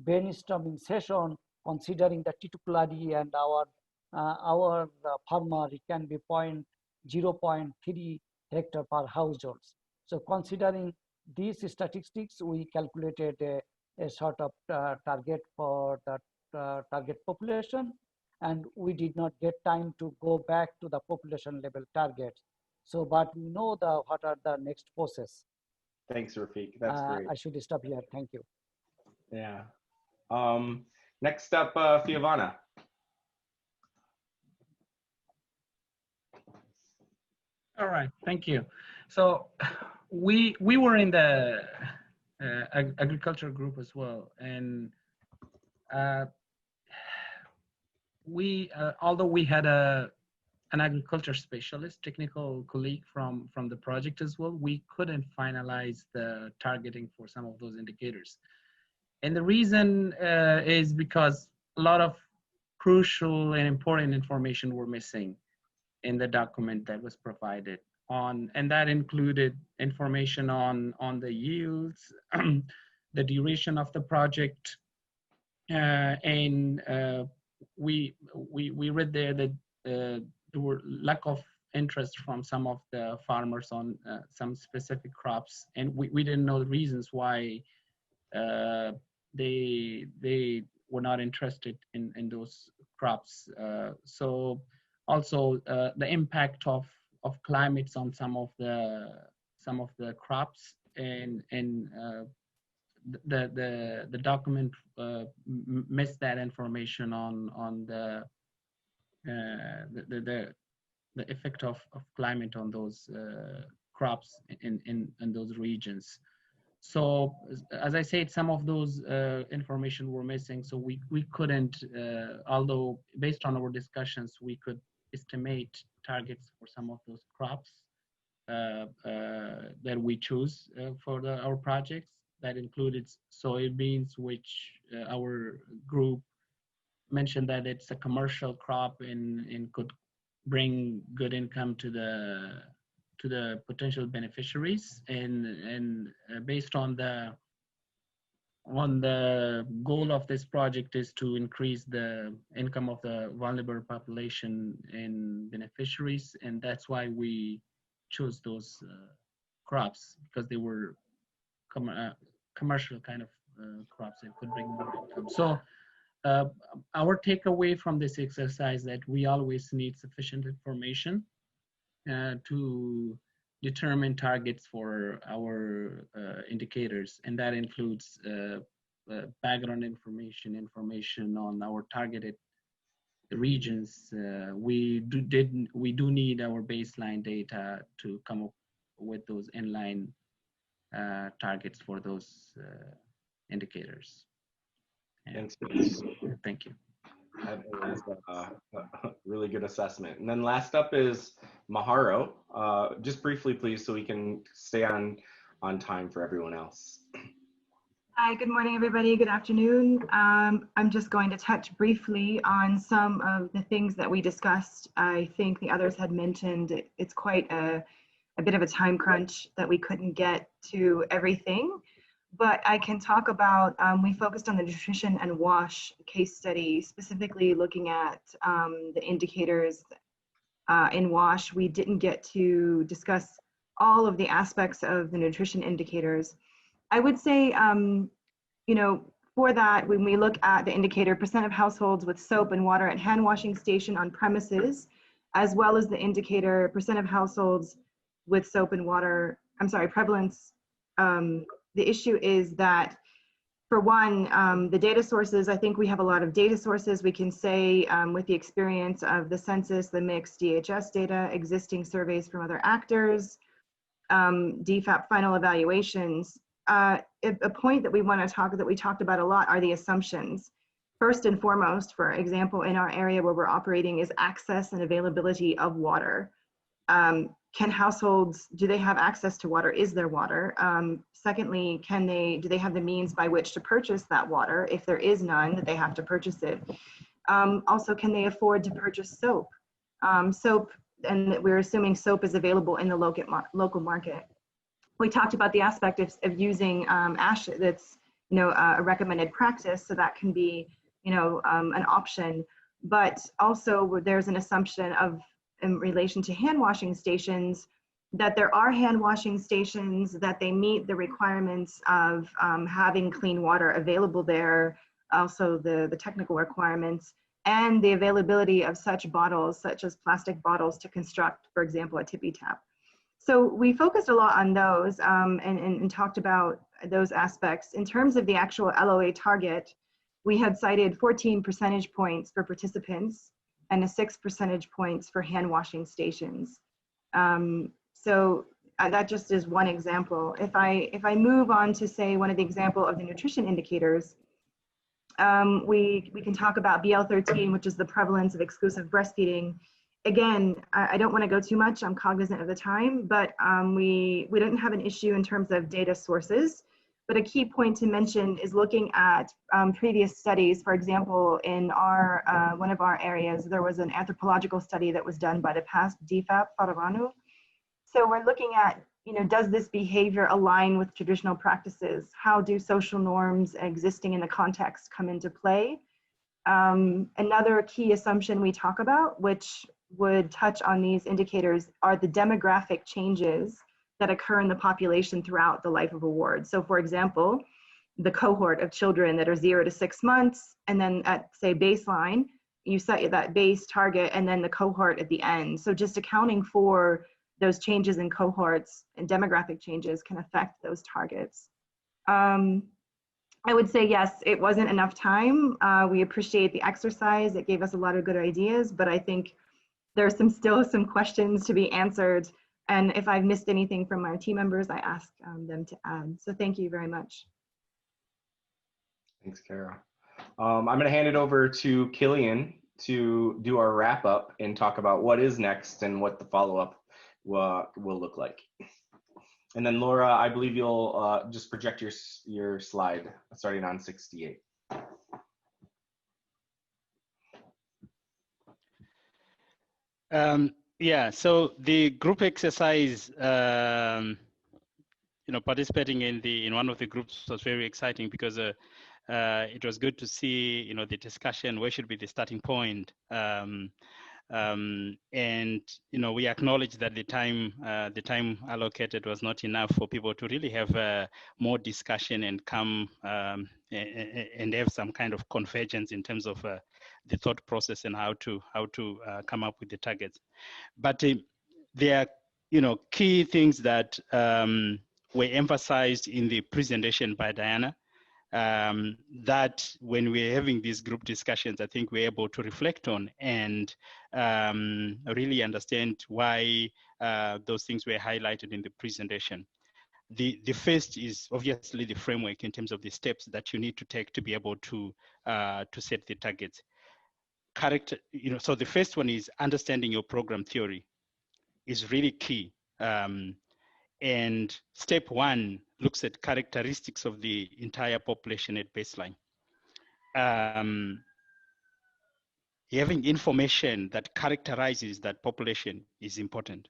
brainstorming session considering the titularity and our farmer, it can be 0.3 hectare per households. So considering these statistics, we calculated a sort of target for that target population, and we did not get time to go back to the population level targets. So, but we know what are the next process. Thanks, Rafiq. That's great. I should stop here. Thank you. Yeah. Next up, Fiavana. All right, thank you. So we were in the agriculture group as well, and although we had a an agriculture specialist, technical colleague from the project as well, we couldn't finalize the targeting for some of those indicators. And the reason is because a lot of crucial and important information were missing in the document that was provided on, and that included information on the yields, the duration of the project, and we read there that there were lack of interest from some of the farmers on some specific crops, and we didn't know the reasons why they were not interested in those crops. So also the impact of climates on some of the crops, and the document missed that information on the effect of climate on those crops in those regions. So as I said, some of those information were missing, so we couldn't, although based on our discussions, we could estimate targets for some of those crops that we choose for our projects. That included soybeans, which our group mentioned that it's a commercial crop and could bring good income to the potential beneficiaries, and based on the goal of this project is to increase the income of the vulnerable population and beneficiaries, and that's why we chose those crops, because they were commercial kind of crops that could bring more income. So our takeaway from this exercise that we always need sufficient information to determine targets for our indicators, and that includes background information on our targeted regions. We do need our baseline data to come up with those inline targets for those indicators. Thanks. Thank you. That is a really good assessment. And then last up is Maharo. Just briefly, please, so we can stay on time for everyone else. Hi, good morning, everybody. Good afternoon. I'm just going to touch briefly on some of the things that we discussed. I think the others had mentioned it's quite a bit of a time crunch that we couldn't get to everything. But I can talk about, we focused on the nutrition and WASH case study, specifically looking at the indicators in WASH. We didn't get to discuss all of the aspects of the nutrition indicators. I would say, you know, for that, when we look at the indicator percent of households with soap and water at hand washing station on premises, as well as the indicator percent of households with soap and water, prevalence, the issue is that, for one, the data sources, I think we have a lot of data sources. We can say with the experience of the census, the mixed DHS data, existing surveys from other actors, DFAP final evaluations. A point that we want to that we talked about a lot are the assumptions. First and foremost, for example, in our area where we're operating is access and availability of water. Can households, do they have access to water? Is there water? Secondly, do they have the means by which to purchase that water? If there is none, that they have to purchase it. Also, can they afford to purchase soap? Soap, and we're assuming soap is available in the local market. We talked about the aspect of using ash, that's, you know, a recommended practice, so that can be, you know, an option. But also there's an assumption of, in relation to hand washing stations, that there are hand washing stations, that they meet the requirements of having clean water available there, also the technical requirements, and the availability of such bottles, such as plastic bottles, to construct, for example, a tippy tap. So we focused a lot on those and talked about those aspects. In terms of the actual LOA target, we had cited 14 percentage points for participants and 6 percentage points for hand washing stations. So that just is one example. If I move on to say one of the example of the nutrition indicators, we can talk about BL13, which is the prevalence of exclusive breastfeeding again, I don't want to go too much. I'm cognizant of the time, but we didn't have an issue in terms of data sources. But a key point to mention is looking at previous studies. For example, in our one of our areas, there was an anthropological study that was done by the past DFAP Farvanu. So we're looking at, does this behavior align with traditional practices? How do social norms existing in the context come into play? Another key assumption we talk about, which would touch on these indicators, are the demographic changes that occur in the population throughout the life of a ward. So for example, the cohort of children that are 0 to 6 months, and then at, say, baseline, you set that base target, and then the cohort at the end. So just accounting for those changes in cohorts and demographic changes can affect those targets. I would say, yes, it wasn't enough time. We appreciate the exercise. It gave us a lot of good ideas, but I think there's still some questions to be answered. And if I've missed anything from our team members, I ask them to add. So thank you very much. Thanks, Kara. I'm going to hand it over to Killian to do our wrap up and talk about what is next and what the follow-up will look like. And then Laura, I believe you'll just project your slide starting on 68. Yeah, so the group exercise, participating in one of the groups was very exciting because it was good to see, the discussion, where should be the starting point. And we acknowledge that the time allocated was not enough for people to really have more discussion and come and have some kind of convergence in terms of the thought process and how to come up with the targets. But there are key things that were emphasized in the presentation by Diana. That when we're having these group discussions, I think we're able to reflect on and really understand why those things were highlighted in the presentation. The first is obviously the framework in terms of the steps that you need to take to be able to set the targets. So the first one is understanding your program theory is really key. And step one looks at characteristics of the entire population at baseline. Having information that characterizes that population is important.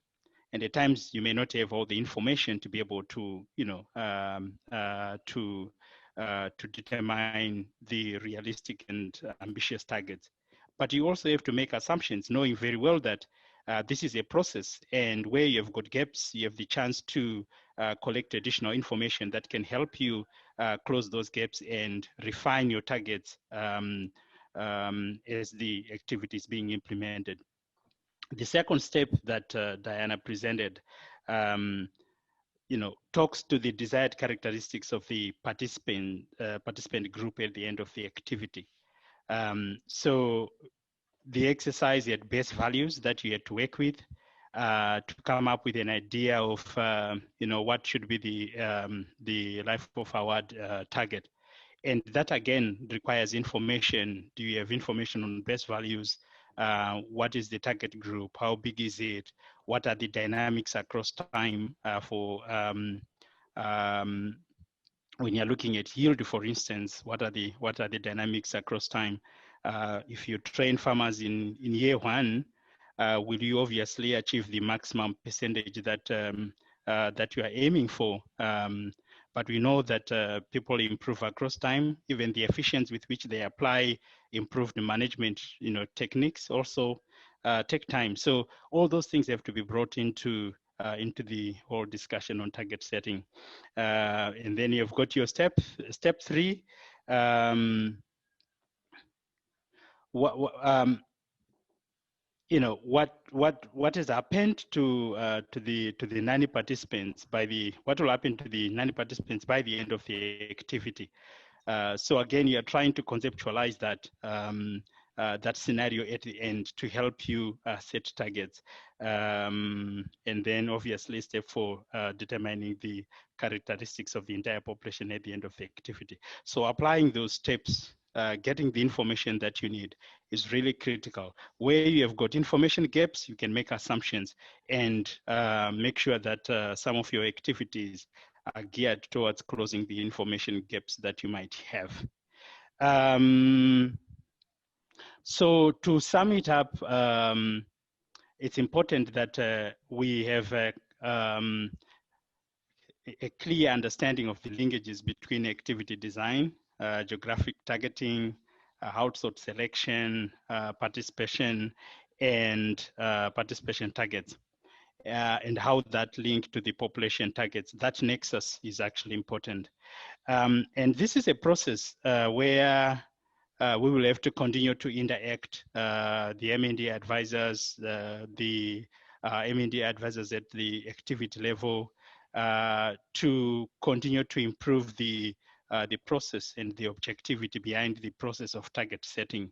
And at times you may not have all the information to be able to, to determine the realistic and ambitious targets. But you also have to make assumptions, knowing very well that this is a process, and where you have got gaps, you have the chance to collect additional information that can help you close those gaps and refine your targets as the activity is being implemented. The second step that Diana presented, talks to the desired characteristics of the participant group at the end of the activity. So the exercise had base values that you had to work with to come up with an idea of what should be the life of our target. And that again requires information. Do you have information on base values? What is the target group? How big is it? What are the dynamics across time for when you're looking at yield, for instance? What are the dynamics across time? If you train farmers in year one, will you obviously achieve the maximum percentage that that you are aiming for? But we know that people improve across time. Even the efficiency with which they apply improved management, techniques also take time. So all those things have to be brought into the whole discussion on target setting. And then you've got your step three. What has happened to the 90 participants what will happen to the 90 participants by the end of the activity? So again, you're trying to conceptualize that that scenario at the end to help you set targets. And then obviously step 4, determining the characteristics of the entire population at the end of the activity. So applying those steps, getting the information that you need, is really critical. Where you have got information gaps, you can make assumptions and make sure that some of your activities are geared towards closing the information gaps that you might have. So to sum it up, it's important that we have a clear understanding of the linkages between activity design, geographic targeting, household selection, participation, and participation targets, and how that link to the population targets. That nexus is actually important. And this is a process where we will have to continue to interact, the M&D advisors, the M&D advisors at the activity level, to continue to improve the process and the objectivity behind the process of target setting.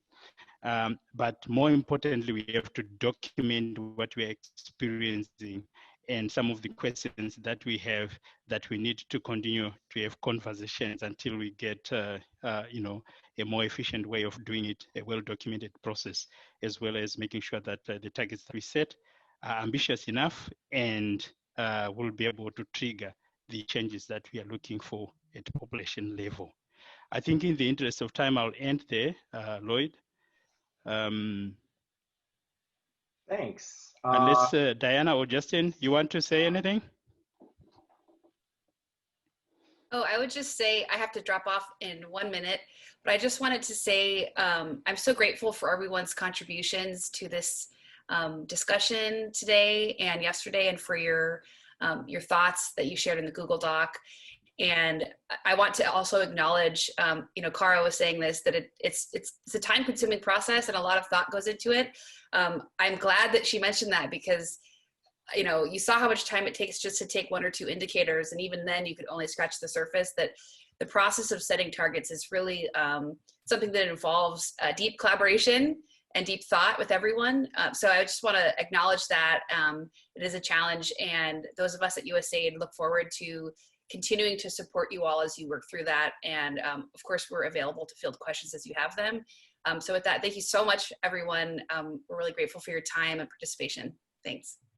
But more importantly, we have to document what we're experiencing and some of the questions that we have that we need to continue to have conversations until we get, you know, a more efficient way of doing it, a well-documented process, as well as making sure that the targets that we set are ambitious enough and will be able to trigger the changes that we are looking for at population level. I think in the interest of time, I'll end there, Lloyd. Thanks. Unless Diana or Justin, you want to say anything? Oh, I would just say I have to drop off in 1 minute, but I just wanted to say I'm so grateful for everyone's contributions to this discussion today and yesterday, and for your thoughts that you shared in the Google Doc. And I want to also acknowledge, you know, Cara was saying this, that it's a time-consuming process and a lot of thought goes into it. I'm glad that she mentioned that, because, you know, you saw how much time it takes just to take 1 or 2 indicators, and even then you could only scratch the surface. That the process of setting targets is really something that involves deep collaboration and deep thought with everyone. So I just want to acknowledge that it is a challenge, and those of us at USAID look forward to continuing to support you all as you work through that. And of course, we're available to field questions as you have them. So with that, thank you so much, everyone. We're really grateful for your time and participation. Thanks.